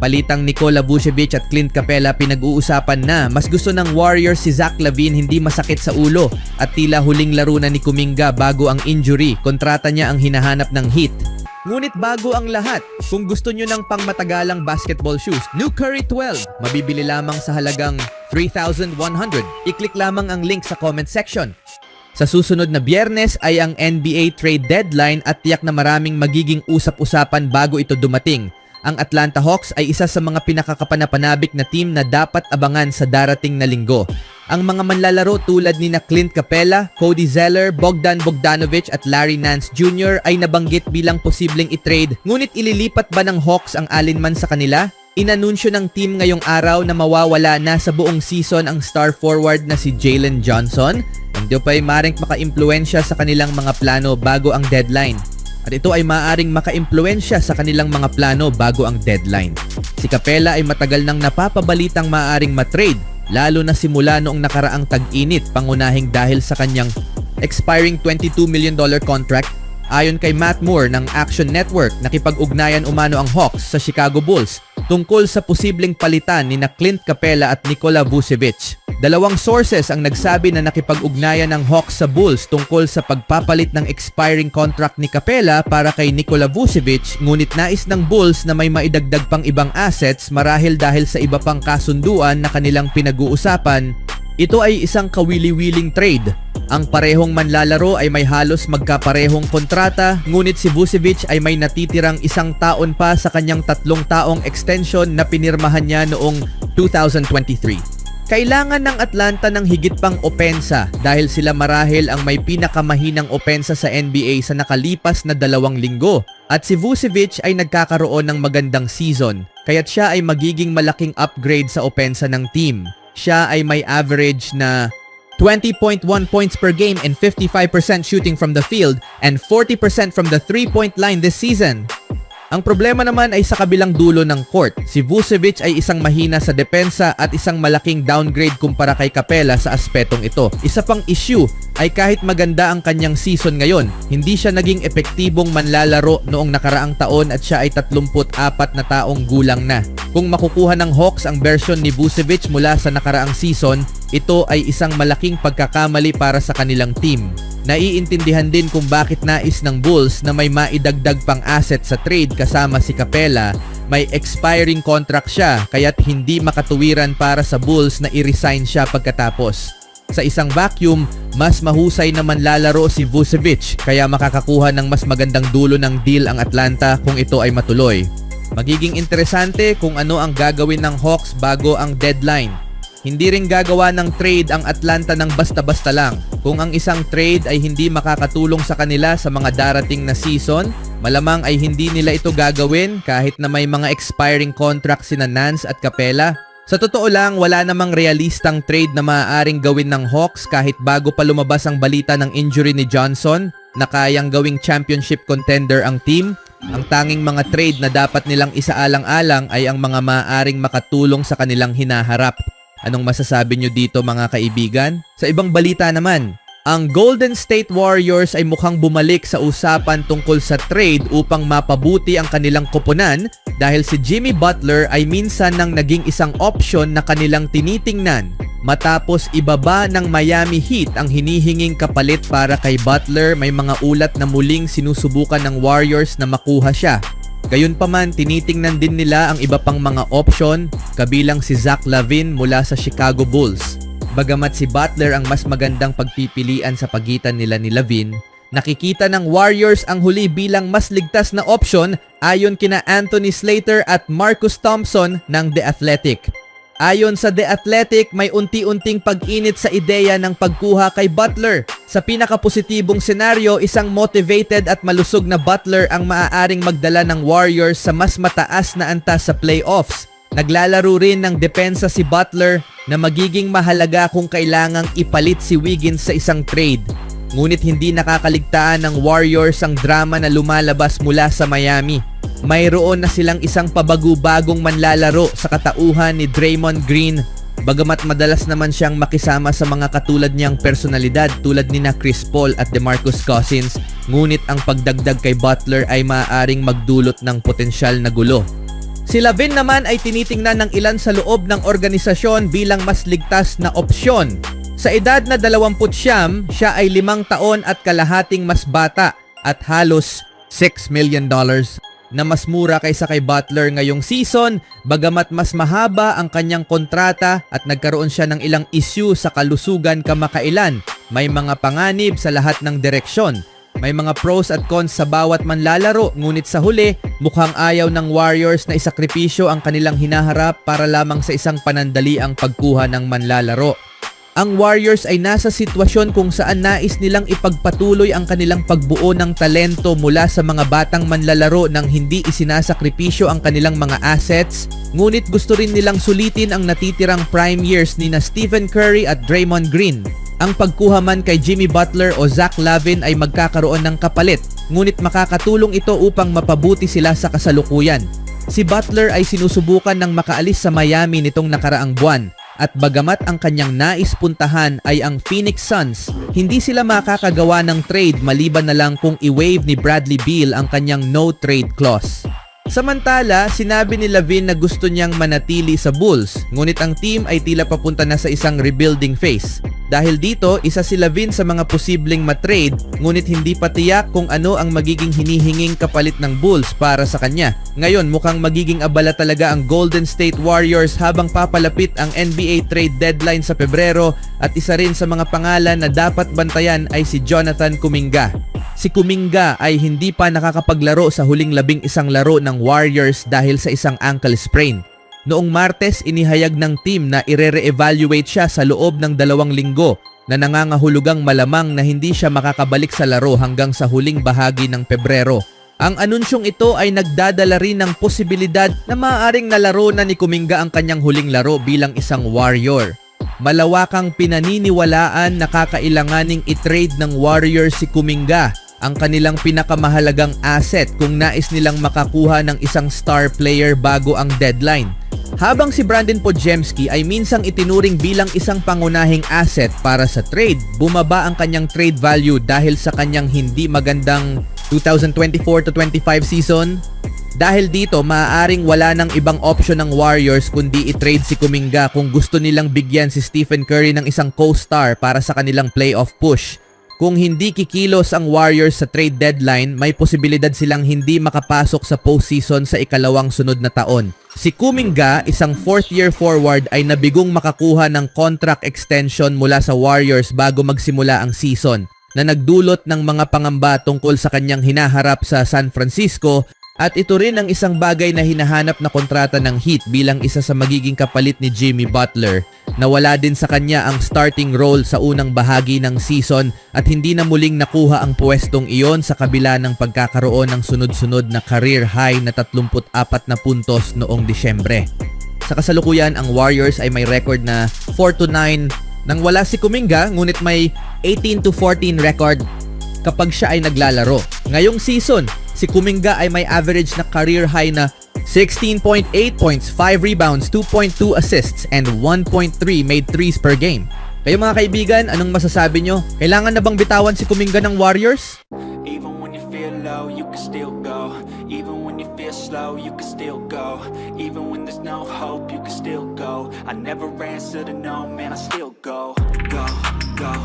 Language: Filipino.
Palitang Nikola Vucevic at Clint Capela pinag-uusapan na mas gusto ng Warriors si Zach LaVine hindi masakit sa ulo at tila huling laro na ni Kuminga bago ang injury, kontrata niya ang hinahanap ng Heat. Ngunit bago ang lahat, kung gusto nyo ng pangmatagalang basketball shoes, New Curry 12, mabibili lamang sa halagang 3,100. I-click lamang ang link sa comment section. Sa susunod na Biyernes ay ang NBA trade deadline at tiyak na maraming magiging usap-usapan bago ito dumating. Ang Atlanta Hawks ay isa sa mga pinakakapanapanabik na team na dapat abangan sa darating na linggo. Ang mga manlalaro tulad ni Clint Capela, Cody Zeller, Bogdan Bogdanovic at Larry Nance Jr. ay nabanggit bilang posibleng i-trade. Ngunit ililipat ba ng Hawks ang alinman sa kanila? Inanunsyo ng team ngayong araw na mawawala na sa buong season ang star forward na si Jalen Johnson. Hindi pa ay maaaring maka-impluensya sa kanilang mga plano bago ang deadline. At ito ay maaaring maka-impluensya sa kanilang mga plano bago ang deadline. Si Capela ay matagal nang napapabalitang maaaring matrade, lalo na simula noong nakaraang tag-init, pangunahing dahil sa kanyang expiring $22 million contract. Ayon kay Matt Moore ng Action Network, nakipag-ugnayan umano ang Hawks sa Chicago Bulls tungkol sa posibleng palitan ni Clint Capela at Nikola Vucevic. Dalawang sources ang nagsabi na nakipag-ugnayan ng Hawks sa Bulls tungkol sa pagpapalit ng expiring contract ni Capela para kay Nikola Vucevic, ngunit nais ng Bulls na may maidagdag pang ibang assets marahil dahil sa iba pang kasunduan na kanilang pinag-uusapan. Ito ay isang kawili-wiling trade. Ang parehong manlalaro ay may halos magkaparehong kontrata, ngunit si Vucevic ay may natitirang 1 taon pa sa kanyang 3 taong extension na pinirmahan niya noong 2023. Kailangan ng Atlanta ng higit pang opensa dahil sila marahil ang may pinakamahinang opensa sa NBA sa nakalipas na 2 linggo. At si Vucevic ay nagkakaroon ng magandang season, kaya't siya ay magiging malaking upgrade sa opensa ng team. Siya ay may average na 20.1 points per game and 55% shooting from the field and 40% from the 3-point line this season. Ang problema naman ay sa kabilang dulo ng court. Si Vucevic ay isang mahina sa depensa at isang malaking downgrade kumpara kay Capela sa aspetong ito. Isa pang issue ay kahit maganda ang kanyang season ngayon, hindi siya naging epektibong manlalaro noong nakaraang taon at siya ay 34 na taong gulang na. Kung makukuha ng Hawks ang version ni Vucevic mula sa nakaraang season, ito ay isang malaking pagkakamali para sa kanilang team. Naiintindihan din kung bakit nais ng Bulls na may maidagdag pang asset sa trade kasama si Capela. May expiring contract siya kaya't hindi makatuwiran para sa Bulls na i-resign siya pagkatapos. Sa isang vacuum, mas mahusay na manlalaro si Vucevic kaya makakakuha ng mas magandang dulo ng deal ang Atlanta kung ito ay matuloy. Magiging interesante kung ano ang gagawin ng Hawks bago ang deadline. Hindi rin gagawa ng trade ang Atlanta ng basta-basta lang. Kung ang isang trade ay hindi makakatulong sa kanila sa mga darating na season, malamang ay hindi nila ito gagawin kahit na may mga expiring contracts sina Nance at Capela. Sa totoo lang, wala namang realistang trade na maaaring gawin ng Hawks kahit bago pa lumabas ang balita ng injury ni Johnson na kayang gawing championship contender ang team. Ang tanging mga trade na dapat nilang isaalang-alang ay ang mga maaaring makatulong sa kanilang hinaharap. Anong masasabi nyo dito mga kaibigan? Sa ibang balita naman, ang Golden State Warriors ay mukhang bumalik sa usapan tungkol sa trade upang mapabuti ang kanilang koponan dahil si Jimmy Butler ay minsan nang naging isang option na kanilang tinitingnan matapos ibaba ng Miami Heat ang hinihinging kapalit para kay Butler. May mga ulat na muling sinusubukan ng Warriors na makuha siya. Gayunpaman, tinitingnan din nila ang iba pang mga option kabilang si Zach LaVine mula sa Chicago Bulls. Bagamat si Butler ang mas magandang pagpipilian sa pagitan nila ni LaVine, nakikita ng Warriors ang huli bilang mas ligtas na option ayon kina Anthony Slater at Marcus Thompson ng The Athletic. Ayon sa The Athletic, may unti-unting pag-init sa ideya ng pagkuha kay Butler. Sa pinakapositibong senaryo, isang motivated at malusog na Butler ang maaaring magdala ng Warriors sa mas mataas na antas sa playoffs. Naglalaro rin ng depensa si Butler na magiging mahalaga kung kailangang ipalit si Wiggins sa isang trade. Ngunit hindi nakakaligtaan ng Warriors ang drama na lumalabas mula sa Miami. Mayroon na silang isang pabago-bagong manlalaro sa katauhan ni Draymond Green. Bagamat madalas naman siyang makisama sa mga katulad niyang personalidad tulad ni Chris Paul at DeMarcus Cousins, ngunit ang pagdagdag kay Butler ay maaaring magdulot ng potensyal na gulo. Si Lavin naman ay tinitingnan ng ilan sa loob ng organisasyon bilang mas ligtas na opsyon. Sa edad na 29, siya ay 5 taon at kalahating mas bata at halos $6 million na mas mura kaysa kay Butler ngayong season, bagamat mas mahaba ang kanyang kontrata at nagkaroon siya ng ilang issue sa kalusugan kamakailan. May mga panganib sa lahat ng direksyon. May mga pros at cons sa bawat manlalaro, ngunit sa huli, mukhang ayaw ng Warriors na isakripisyo ang kanilang hinaharap para lamang sa isang panandaliang pagkuha ng manlalaro. Ang Warriors ay nasa sitwasyon kung saan nais nilang ipagpatuloy ang kanilang pagbuo ng talento mula sa mga batang manlalaro nang hindi isinasakripisyo ang kanilang mga assets, ngunit gusto rin nilang sulitin ang natitirang prime years ni na Stephen Curry at Draymond Green. Ang pagkuha man kay Jimmy Butler o Zach LaVine ay magkakaroon ng kapalit, ngunit makakatulong ito upang mapabuti sila sa kasalukuyan. Si Butler ay sinusubukan ng makaalis sa Miami nitong nakaraang buwan. At bagamat ang kanyang nais puntahan ay ang Phoenix Suns, hindi sila makakagawa ng trade maliban na lang kung i-waive ni Bradley Beal ang kanyang no-trade clause. Samantala, sinabi ni Lavin na gusto niyang manatili sa Bulls, ngunit ang team ay tila papunta na sa isang rebuilding phase. Dahil dito, isa si Lavin sa mga posibleng matrade, ngunit hindi pa tiyak kung ano ang magiging hinihinging kapalit ng Bulls para sa kanya. Ngayon, mukhang magiging abala talaga ang Golden State Warriors habang papalapit ang NBA trade deadline sa Pebrero, at isa rin sa mga pangalan na dapat bantayan ay si Jonathan Kuminga. Si Kuminga ay hindi pa nakakapaglaro sa huling 11 laro ng Warriors dahil sa isang ankle sprain. Noong Martes, inihayag ng team na ire-re-evaluate siya sa loob ng 2 linggo na nangangahulugang malamang na hindi siya makakabalik sa laro hanggang sa huling bahagi ng Pebrero. Ang anunsyong ito ay nagdadala rin ng posibilidad na maaaring nalaro na ni Kuminga ang kanyang huling laro bilang isang Warrior. Malawakang pinaniniwalaan na kakailanganing i-trade ng Warriors si Kuminga, ang kanilang pinakamahalagang asset kung nais nilang makakuha ng isang star player bago ang deadline. Habang si Brandon Podziemski ay minsang itinuring bilang isang pangunahing asset para sa trade, bumaba ang kanyang trade value dahil sa kanyang hindi magandang 2024-25 season. Dahil dito, maaaring wala ng ibang option ng Warriors kundi i-trade si Kuminga kung gusto nilang bigyan si Stephen Curry ng isang co-star para sa kanilang playoff push. Kung hindi kikilos ang Warriors sa trade deadline, may posibilidad silang hindi makapasok sa postseason sa ikalawang sunod na taon. Si Kuminga, isang 4th-year forward, ay nabigong makakuha ng contract extension mula sa Warriors bago magsimula ang season, na nagdulot ng mga pangamba tungkol sa kanyang hinaharap sa San Francisco, at ito rin ang isang bagay na hinahanap na kontrata ng Heat bilang isa sa magiging kapalit ni Jimmy Butler. Nawala din sa kanya ang starting role sa unang bahagi ng season at hindi na muling nakuha ang pwestong iyon sa kabila ng pagkakaroon ng sunod-sunod na career high na 34 na puntos noong Disyembre. Sa kasalukuyan, ang Warriors ay may record na 4-9 nang wala si Kuminga, ngunit may 18-14 record kapag siya ay naglalaro. Ngayong season, si Kuminga ay may average na career high na 16.8 points, 5 rebounds, 2.2 assists, and 1.3 made threes per game. Kayo mga kaibigan, anong masasabi nyo? Kailangan na bang bitawan si Kuminga ng Warriors? Even when you feel low, you can still go. Even when you feel slow, you can still go. Even when there's no hope, you can still go. I never answer to no, man, I still go. Go, go.